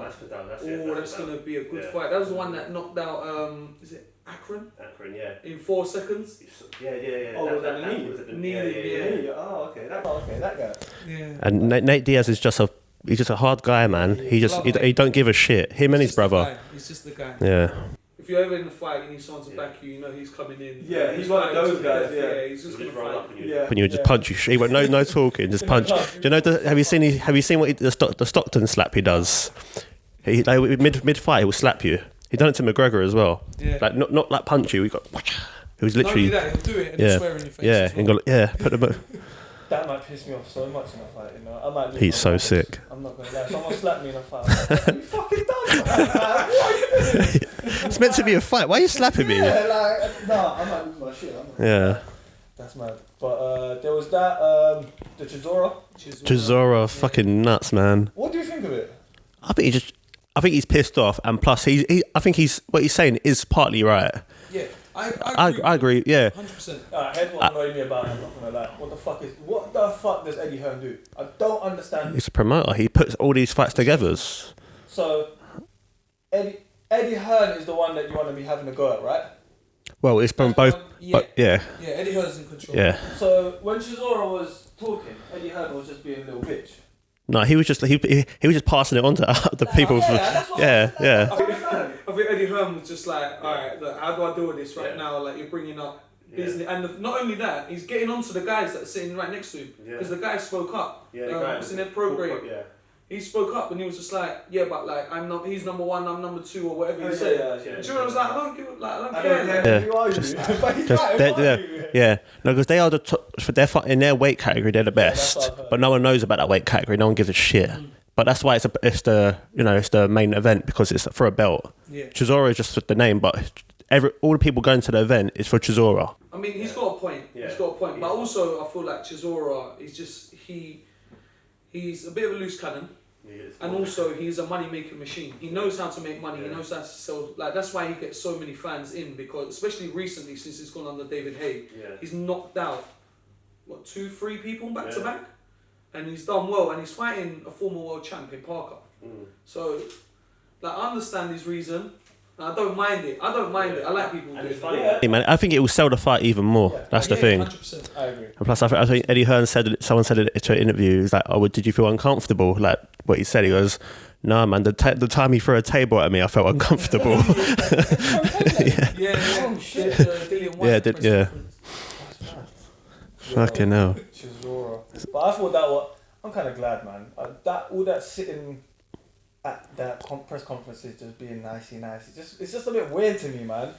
Masvidal, that's it. Oh, that's gonna be a good fight. That was the one that knocked out. Is it Akron Akron, yeah. in 4 seconds? Yeah. Oh, was that the knee? was it the Knee, yeah. Oh, okay. That guy. Yeah. And Nate Diaz is just a hard guy, man. He don't give a shit. Him and his brother. He's just the guy. Yeah. if you're ever in the fight, you need someone to back you. You know he's coming in. Yeah, he's one of those guys. Yeah, he's just gonna roll fight. up on you. Yeah. When you just punch you, he went no talking, just punch. Do you know? Have you seen what the Stockton slap he does? He like, mid fight he will slap you. He done it to McGregor as well. Yeah. Like not like punch you. He got. It was literally. Not only that, he'll do it and Yeah. swear in your face. Yeah, as and well. go, yeah. Put them. That might piss me off so much in a fight, you know. I might lose He's my so mind. sick. I'm not gonna lie. Someone slapped me in a fight. I'm like, you fucking done, man. Like, what are you doing? It's meant to be a fight. Why are you slapping me? Yeah, like, nah, I might lose my shit. I'm not Yeah. That's mad. But there was that, the Chisora. Chisora, fucking nuts, man. What do you think of it? I think he's pissed off, and plus I think what he's saying is partly right. Yeah, I agree. Yeah. 100%. Here's what annoyed me about it, I'm not gonna lie. What the fuck does Eddie Hearn do? I don't understand. He's a promoter. He puts all these fights together. So, Eddie Hearn is the one that you want to be having a go at, right? Well, it's from both. Yeah. But yeah. Yeah, Eddie Hearn's in control. Yeah. So, when Chisora was talking, Eddie Hearn was just being a little bitch. No, he was just passing it on to the people. that's what Yeah. I think Eddie Hearn was just like, alright, look, how do I deal with this right now? Like, you're bringing up business. And not only that, he's getting onto the guys that are sitting right next to him. Because the guy spoke up. Yeah, the guy. It's in their program. Yeah. He spoke up and he was just like, yeah, but like, he's number one, I'm number two, or whatever he said. Yeah. And Jordan was like, I don't I care. don't care who are you. But he's right, who are you? Yeah. No, because they are the top, for their in their weight category. They're the that's best, what I've heard. but no one knows about that weight category. No one gives a shit. But that's why it's the main event, because it's for a belt. Yeah. Chisora is just the name, but all the people going to the event is for Chisora. I mean, he's got a point. Yeah. He's got a point. But also, I feel like Chisora is just, he's a bit of a loose cannon. And also, he's a money-making machine. He knows how to make money. He knows how to sell. Like, that's why he gets so many fans in, because especially recently, since he's gone under David Haye, he's knocked out 2-3 people back to back, and he's done well. And he's fighting a former world champion, Parker. So, like, I understand his reason. And I don't mind it. I like people doing it. Hey, man, I think it will sell the fight even more. That's the thing. 100%. I agree. And plus, I think Eddie Hearn someone said it to an interview. He's like, "Oh, did you feel uncomfortable?" Like what he said. He goes, "No, man. The time he threw a table at me, I felt uncomfortable." Yeah. Oh, shit. Yeah. Fucking hell. Chisora. But I thought I'm kind of glad, man. All that sitting at that press conferences, just being nicey. It's just a bit weird to me, man.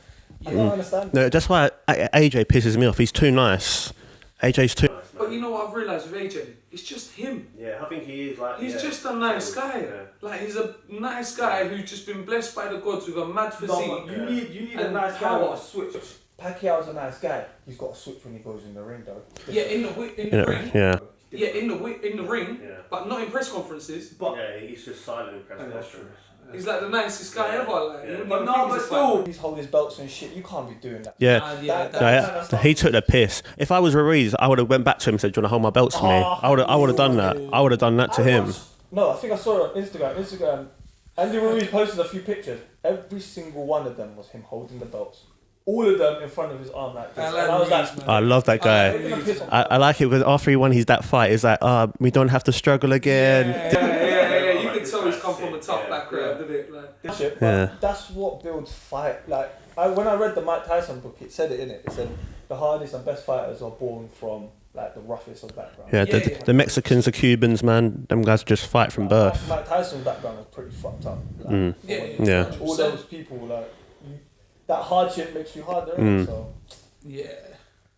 I don't understand. No, that's why AJ pisses me off. He's too nice. AJ's too. But you know what I've realised with AJ? It's just him. Yeah, I think he is like. He's just a nice guy. Yeah. Like, he's a nice guy who's just been blessed by the gods with a mad physique. No, You need a And nice guy power. with a switch. Pacquiao's a nice guy. He's got a switch when he goes in the ring, though. Yeah, in the ring. Yeah. Yeah, in the ring, Yeah. but not in press conferences. But He's just silent in press conference. He's like the nicest guy ever. Like, Yeah. you wouldn't But even no, think but he's a still- fighter. He's holding his belts and shit. You can't be doing that. Yeah. No, he took the piss. If I was Ruiz, I would have went back to him and said, "Do you want to hold my belts for me?" I would have done that. I would have done that to him. No, I think I saw it on Instagram. Andy Ruiz posted a few pictures. Every single one of them was him holding the belts. All of them in front of his arm like this. And I was like, I love that guy. "They're gonna piss on I like it because after he won that fight, it's like, we don't have to struggle again. Yeah. You can tell he's come from a tough background, didn't it? Like, that shit." But Yeah. that's what builds fight. Like, when I read the Mike Tyson book, it said it in it. It said the hardest and best fighters are born from like the roughest of backgrounds. Yeah, the Mexicans, the Cubans, man, them guys just fight from birth. Mike Tyson's background was pretty fucked up. Like, Yeah. all those people, like, that hardship makes you harder. So, yeah.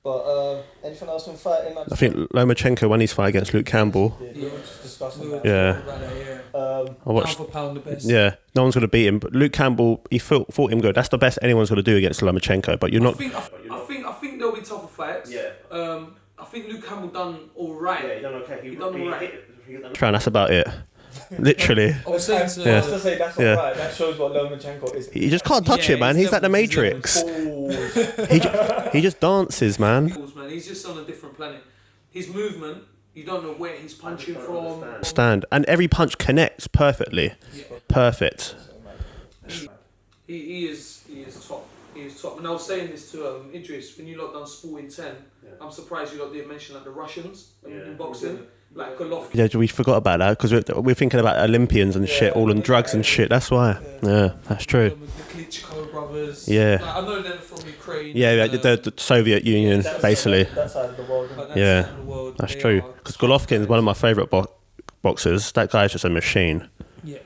but anything else in fighting? I think Lomachenko won his fight against Luke Campbell. Yeah, just discussing that. Yeah. Um, I watched. Pound for pound, the best. Yeah, no one's gonna beat him. But Luke Campbell, he fought him good. That's the best anyone's gonna do against Lomachenko. But you're not. I think there'll be tougher fights. Yeah. I think Luke Campbell done all right. Yeah, he done okay. He done all right. Trying. That's about it. Literally. I was saying I to, was to say that's Yeah. alright. That shows what Lomachenko is. You just can't touch it, man. He's like the Matrix. He just dances, man. man, he's just on a different planet. His movement, you don't know where he's punching from. Stand and every punch connects perfectly. Yeah. Perfect. He is top. He is top. And I was saying this to Idris, when you lot done Sport in 10, I'm surprised you lot didn't mention like the Russians in boxing. Like Golovkin. Yeah, we forgot about that because we're thinking about Olympians and shit, all on drugs and shit. That's why. Yeah, that's true. The Klitschko brothers. Yeah. Like, I know them from Ukraine. Yeah, the Soviet Union, basically. That side of the world. Yeah, that's true. Because Golovkin is one of my favourite boxers. That guy's just a machine. Yeah.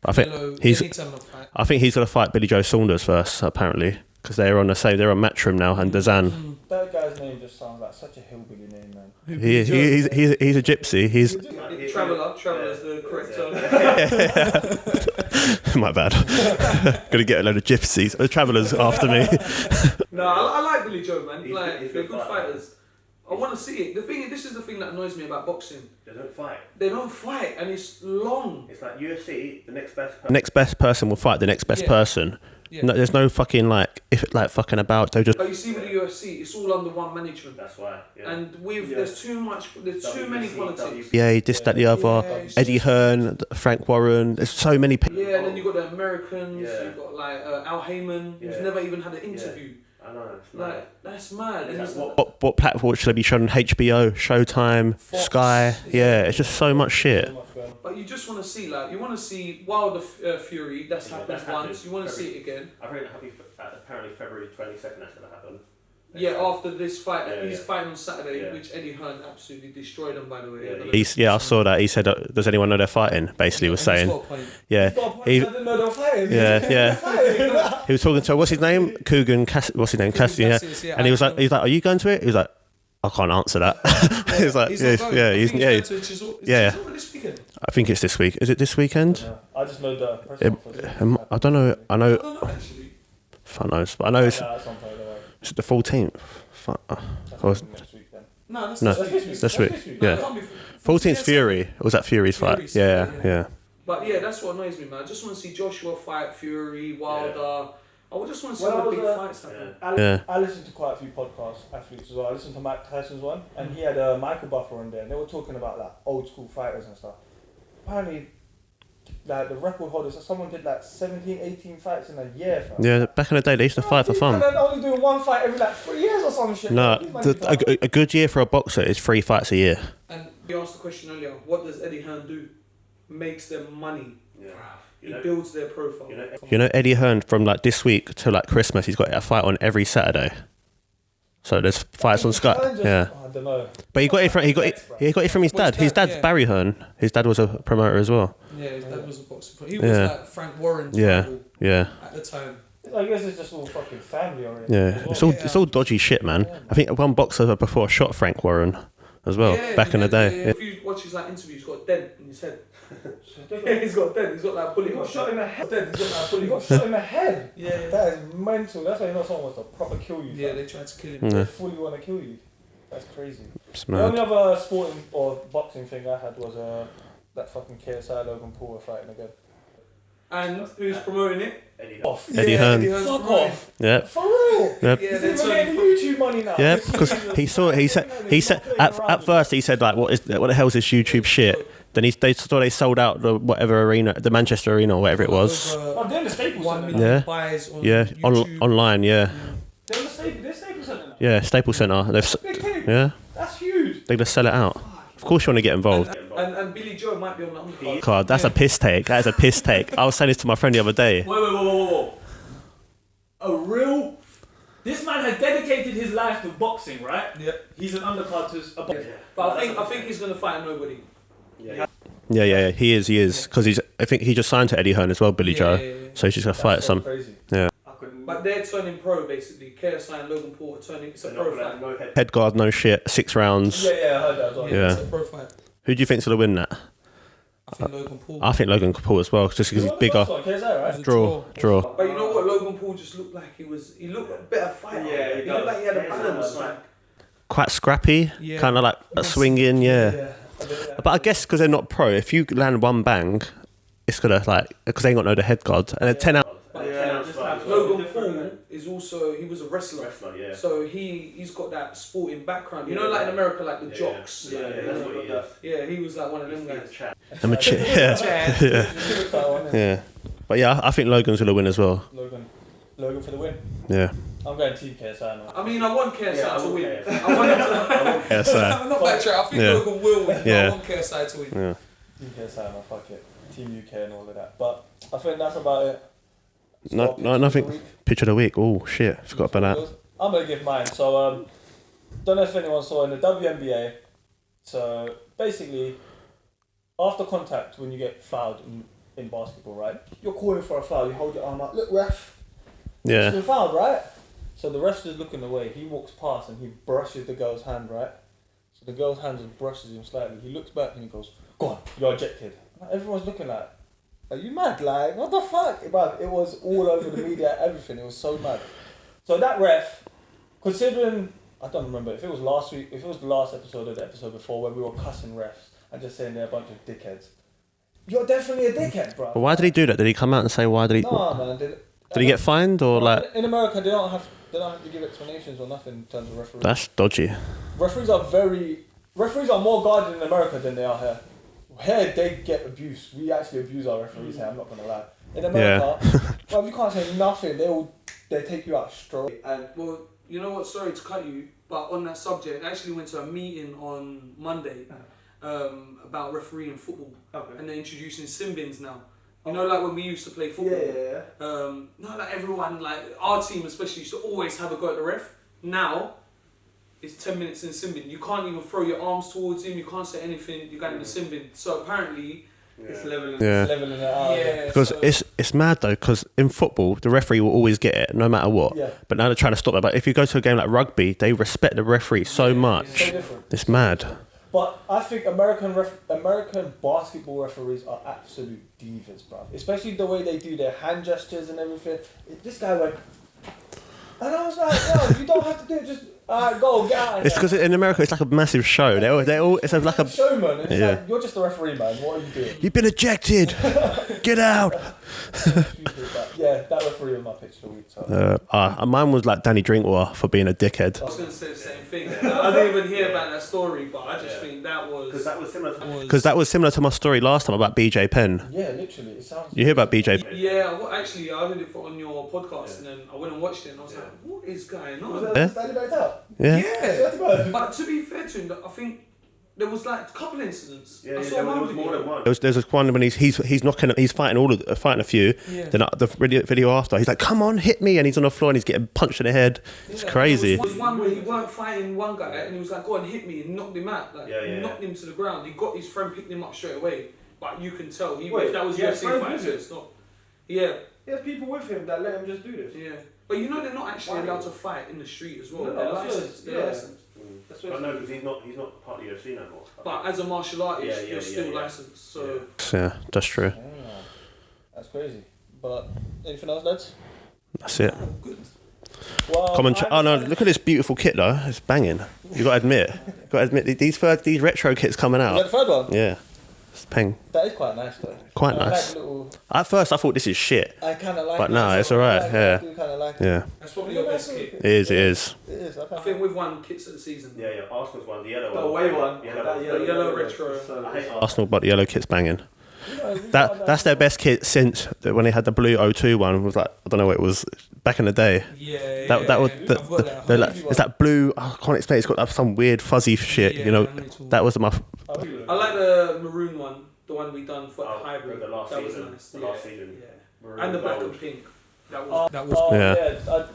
I think he's going to fight Billy Joe Saunders first, apparently, because they're on Matchroom now, and Dazan. That guy's name just sounds like such a hillbilly name, man. He's a gypsy. He's Traveller's the correct term. my bad. Gonna get a load of gypsies. The travellers after me. No, I like Billy Joe, man. Like, they're good fighters. I want to see it. This is the thing that annoys me about boxing. They don't fight, and it's long. It's like UFC, the next best person will fight the next best person. Yeah. No, there's no fucking fucking about. They just. But you see with the UFC, it's all under one management. That's why. Yeah. And there's too many politics. Yeah, he dissed that the other. Yeah, Eddie Hearn, Frank Warren. There's so many people. Yeah, and then you got the Americans. You've got like Al Heyman, who's never even had an interview. I know. Like, that's mad. And What platform should I be shown on? HBO, Showtime, Fox, Sky. Yeah, it's just so much shit. But you just want to see, you want to see Wilder Fury. That's happened once. You want to see it again. I've heard apparently February 22nd that's going to happen. Yeah, after this fight, he's yeah. fighting on Saturday, Yeah. which Eddie Hearn absolutely destroyed him. By the way, I saw that. He said, "Does anyone know they're fighting?" Basically, was saying, "Yeah, He didn't know they were fighting. yeah." He was talking to what's his name, Coogan. What's his name, Cassidy? Yeah. And he was like, "Are you going to it?" He was like, "I can't answer that." He was like, "Yeah." I think it's this week. Is it this weekend? Yeah. I just know the press conference. I don't know. I know. Actually. Fuck knows, but I know it's the 14th. Fuck. Next week then. No, that's No, this week. this week. Yeah. 14th Fury. Or was that Fury's fight? Fury's Yeah, fight, yeah. But yeah, that's what annoys me, man. I just want to see Joshua fight Fury, Wilder. I just want to see Well, the big I was, fights happen. I listened to quite a few podcasts, athletes as well. I listened to Mike Tyson's one, and he had Michael Buffer on there, and they were talking about like old school fighters and stuff. Apparently, like the record holders, someone did like 17, 18 fights in a year. Fam. Yeah, back in the day, they used to fight for fun. And then only doing one fight every like 3 years or some shit. No, a good year for a boxer is 3 fights a year. And you asked the question earlier, what does Eddie Hearn do? Makes them money. Yeah. He builds their profile. You know, Eddie Hearn from like this week to like Christmas, he's got a fight on every Saturday. So there's fights on Sky. Yeah, I don't know. but he got it from his dad. His dad's Barry Hearn. His dad was a promoter as well. Yeah, his dad was a boxer. He was like Frank Warren's rival at the time. I guess it's just all fucking family oriented. Yeah, it's all dodgy shit, man. I think one boxer before shot Frank Warren as well back in the day. Yeah. If you watch his like interview, he's got a dent in his head. He's got a dent. He's got like a bullet. He got shot in the head. He got shot in the head. Yeah. That is mental. That's why you know someone wants to proper kill you. Yeah, fam. they tried to kill him. They fully want to kill you. That's crazy. It's The mad. only other sporting or boxing thing I had was that fucking KSI Logan Paul were fighting again. And who's promoting it? Eddie Hearn. Fuck off. Yeah. For real. Yep. Yeah, He's they're even turning getting YouTube money now. Yeah, because he said at first he said like what the hell's this YouTube shit? Then they sold out the whatever arena, the Manchester arena or whatever it was. I'm doing the Staples 1 Centre. million Yeah. buys on Yeah, YouTube. online. Yeah, They're the Staples Centre now. yeah, Staples Centre. Big thing. Yeah, That's huge. they just sell it out. Of course, you want to get involved. And Billy Joe might be on the undercard. God, that's a piss take. That is a piss take. I was saying this to my friend the other day. Whoa. A real... This man has dedicated his life to boxing, right? Yep. He's an undercard to a boxer. But I think he's gonna fight nobody. Yeah, he is. Because I think he just signed to Eddie Hearn as well, Billy Joe. Yeah. So he's just gonna fight some. Crazy. Yeah. But they're turning pro basically. KSI and Logan Paul are turning. It's a pro fight. Head guard, no shit. 6 rounds. Yeah, I heard that as well. Yeah. It's a pro fight. Who do you think's gonna win that? I think Logan Paul. I think Logan Paul as well, just because he's bigger. KSI, right? Draw. But you know what? Logan Paul just looked like he looked a better fighter. Yeah, he looked like he had a balance. Quite scrappy. Yeah. Kind of like swinging. Yeah. But I guess because they're not pro, if you land one bang, it's gonna because they ain't got no the head guard and then 10 out. Logan Paul is also he was a wrestler. Yeah. So he's got that sporting background. You know, like in America, like the jocks. Yeah, that's what he does. Yeah, he was like one of them guys. I'm a yeah. But yeah, I think Logan's gonna win as well. Logan. Logan for the win. Yeah. I'm going Team KSI now. I mean, I want KSI Yeah, I to want win. KSI. I want him to. KSI. I'm not backtrack. I think Yeah. Logan will win. But Yeah. I want KSI to win. Yeah. Team KSI now, fuck it. Team UK and all of that. But I think that's about it. No, Start nothing. picks of the week. Picture of the week. Oh shit, forgot about that. I'm gonna give mine. So don't know if anyone saw in the WNBA. So basically, after contact, when you get fouled in basketball, right? You're calling for a foul. You hold your arm up. Look, ref. Yeah. She's been fouled, right? So the ref's just looking away. He walks past and he brushes the girl's hand, right? So the girl's hand just brushes him slightly. He looks back and he goes, "Go on, you're ejected." Everyone's looking like, "Are you mad? Like, what the fuck?" Bruv, it was all over the media, everything. It was so mad. So that ref, considering, I don't remember if it was last week, if it was the last episode or the episode before when we were cussing refs and just saying they're a bunch of dickheads. You're definitely a dickhead, bro. But why did he do that? Did he come out and say why did he? No, man. Did he get fined or like? In America, they don't have to give explanations or nothing in terms of referees. That's dodgy. Referees are more guarded in America than they are here. Here they get abuse. We actually abuse our referees here. I'm not gonna lie. In America, well, you can't say nothing. They take you out straight. And well, you know what? Sorry to cut you, but on that subject, I actually went to a meeting on Monday about refereeing football, and they're introducing sin bins now. You know, like when we used to play football. Not like everyone, like our team especially, used to always have a go at the ref. Now, it's 10 minutes in sin bin. You can't even throw your arms towards him. You can't say anything. You got in the sin bin. So apparently, It's leveling, Yeah. it's leveling it out. yeah. Because so, it's mad though. Because in football, the referee will always get it, no matter what. Yeah. But now they're trying to stop that. But if you go to a game like rugby, they respect the referee so much. So different. It's mad. But I think American basketball referees are absolute divas, bruv. Especially the way they do their hand gestures and everything. This guy went, and I was like, "Yo, you don't have to do it. Just go get out." It's because in America it's like a massive show. They all it's like a showman. And it's Yeah. like, you're just a referee, man. What are you doing? you've been ejected. Get out. Stupid, but yeah, that referee was my pitch for the week. So. Mine was like Danny Drinkwater for being a dickhead. I was going to say the same thing. I didn't even hear about that story, but I just think that was... Because that was similar to... Because that was similar to my story last time about BJ Penn. Yeah, literally. It sounds. You hear about BJ? Yeah, well, actually, I heard it on your podcast, and then I went and watched it, and I was like, what is going on? Yeah. Standing back up. Yeah. Yeah, but to be fair to him, I think there was like a couple incidents. Yeah, I saw there one was video. more than one. There's this one when he's knocking, he's fighting fighting a few. Yeah. Then the video after, he's like, "Come on, hit me!" and he's on the floor and he's getting punched in the head. It's Yeah, crazy. There was one where he weren't fighting one guy, and he was like, "Go and hit me," and knocked him out. Like, knocked him to the ground. He got his friend, picked him up straight away. But you can tell, if that was UFC fight, so it's not. Yeah. He has people with him that let him just do this. Yeah. But you know they're not actually allowed to fight in the street as well. No, they're that's licensed. what- They're yeah. licensed. That's But no, because he's not part of the UFC no more. But as a martial artist, Yeah, you're still yeah. licensed. So Yeah, that's true. That's crazy. But anything else, lads? That's it. good. Well, Oh no! Look at this beautiful kit though. It's banging. You got to admit. These retro kits coming You got out. the third one? Yeah, it's pang. That is quite nice though. Quite I nice. Like little, At first, I thought this is shit. I kind of like But it. no, it's alright, yeah. I do kind of like it. Yeah, That's probably your best kit. it is. It is. It is. I think we've won kits of the season. Yeah, Arsenal's one, the yellow The one. away one. Yellow That one. The yellow retro. So- I hate Arsenal. Arsenal, but the yellow kit's banging. You know, we That's their best kit since when they had the blue O2 one. Was like, I don't know what it was back in the day. Yeah. That was I've got that. they're like, it's that blue. I can't explain. It's got some weird fuzzy shit. Yeah, You know, I know it's all- that was my. I like the maroon one, the one we done for Oh, the hybrid. the last that season. was nice. The last season. Yeah. Maroon And the black gold. and pink. That was. Yeah.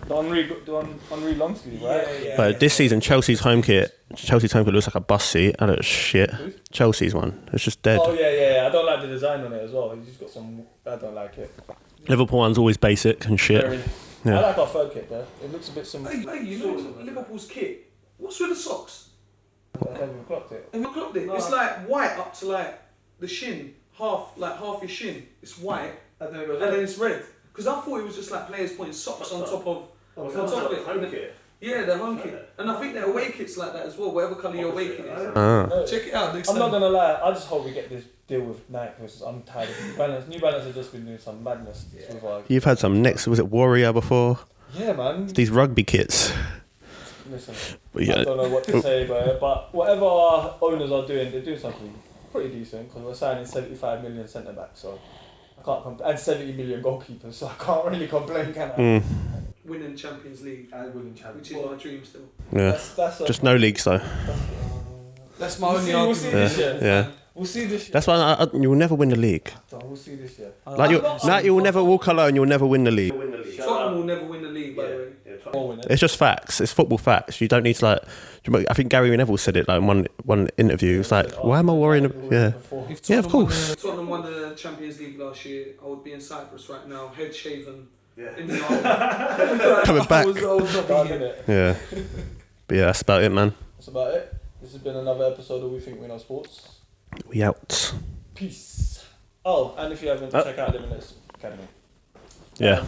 the Henri long sleeve, right? Yeah. But this season, Chelsea's home kit looks like a bus seat. And it's shit. Chelsea's one. It's just dead. Oh yeah. I don't like the design on it as well. It's just got some. I don't like it. Liverpool one's always basic and shit. Very, Yeah. I like our third kit though. It looks a bit similar. Hey, you know Liverpool's kit? What's with the socks? I haven't even clocked it. Have you clocked it? It's like white up to like the shin, half your shin. It's white, And then it goes and then it's red. Because I thought it was just like players putting socks on top of. Was on that top of the it. home kit? Yeah, the home kit. And I think their away kit's like that as well, whatever colour your away kit is. Ah. Check it out next I'm not time. gonna lie. I just hope we get this deal with Nike because I'm tired of New Balance. New Balance have just been doing some madness with our. You've had some next. Was it Warrior before? Yeah, man. These rugby kits. Listen, But I yeah. don't know what to say about it, but whatever our owners are doing, they're doing something pretty decent because we're signing 75 million centre backs, so I can't and 70 million goalkeepers, so I can't really complain, can I? winning Champions League, And winning Champions which is my dream still. Yeah. That's Just no leagues though. That's my only We'll see argument. this year. Yeah. We'll see this year. That's why you will never win the league. We'll see this year. Like you will never walk alone. You'll never win the league. Tottenham will never win the league, by the way. We'll win it. It's just facts. It's football facts. You don't need to I think Gary Neville said it like in one interview. It's like, why am I worrying? Yeah. Yeah, of course. If Tottenham won the Champions League last year, I would be in Cyprus right now, head shaven. Yeah. In the army. Coming back. I was not done, innit? Yeah. But yeah, that's about it, man. That's about it. This has been another episode of We Think We Know Sports. We out. Peace. Oh, and if you haven't, check out Limitless Academy. Yeah.